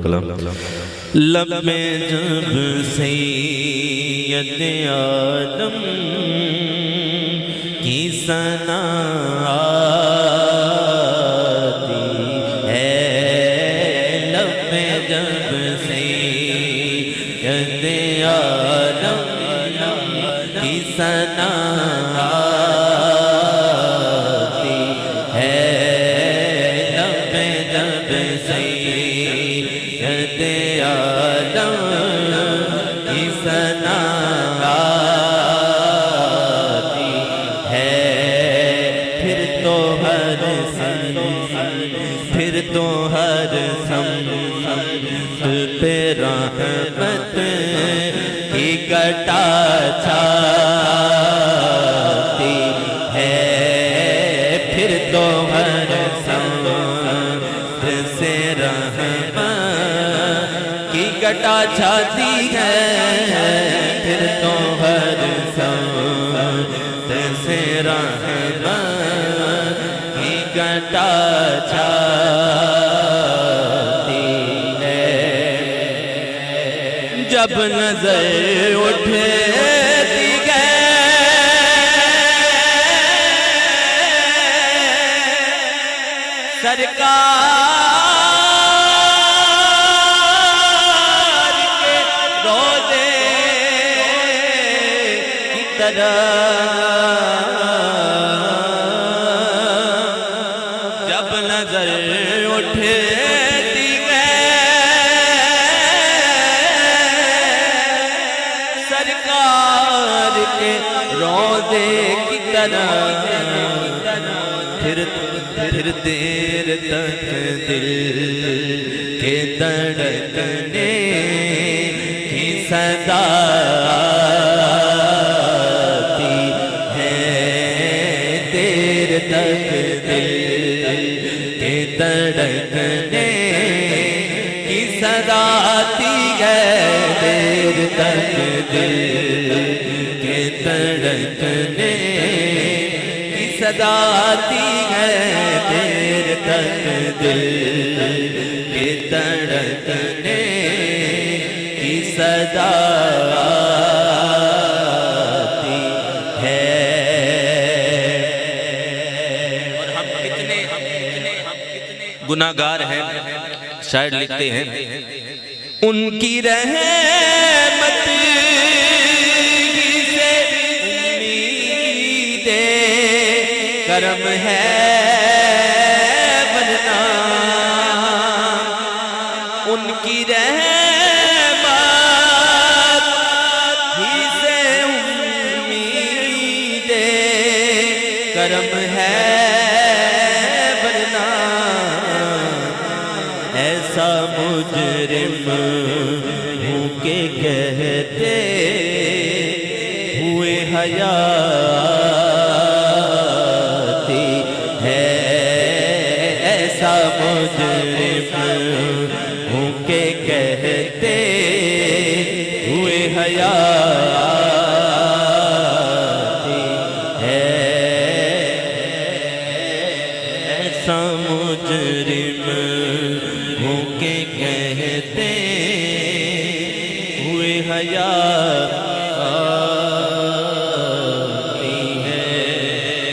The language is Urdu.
الکلام لب میں جب سید عالم کی ثنا آتی ہے، لب میں جب سید عالم کی ثنا پھر تو ہر سمت پہ رحمت کی گٹا چھاتی ہے، پھر تو ہر سمت سے رحمت کی گٹا چھاتی ہے، پھر تو ہر سمت سے رحمت کی گٹا چھاتی ہے۔ جب نظر اٹھتی ہے سرکار کے روضے کی طرح، جب نظر اٹھتی ہے سرکار کے روضے کی طرح، پھر دیر تک دل کے دھڑکنے کی صدا آتی ہے، دیر تک دل کے دھڑکنے کی صدا آتی ہے، دیر تک دل کے دھڑکنے کی صدا آتی ہے، دیر تک دل کے دھڑکنے کی صدا آتی ہے۔ اور ہم کتنے گناہگار ہیں، شاعر لکھتے ہیں ان کی رحمت سے امید کرم ہے ورنہ، ان کی رحمت ہی سے امید کرم ہے ورنہ، ایسا مجرم ہوں کہ کہتے ہوئے حیاتی ہے، ایسا مجرم ہوں کہ کہتے ہوئے حیاتی ہے، ایسا مجرم ہوں کہ کہتے ہوئے حیاتی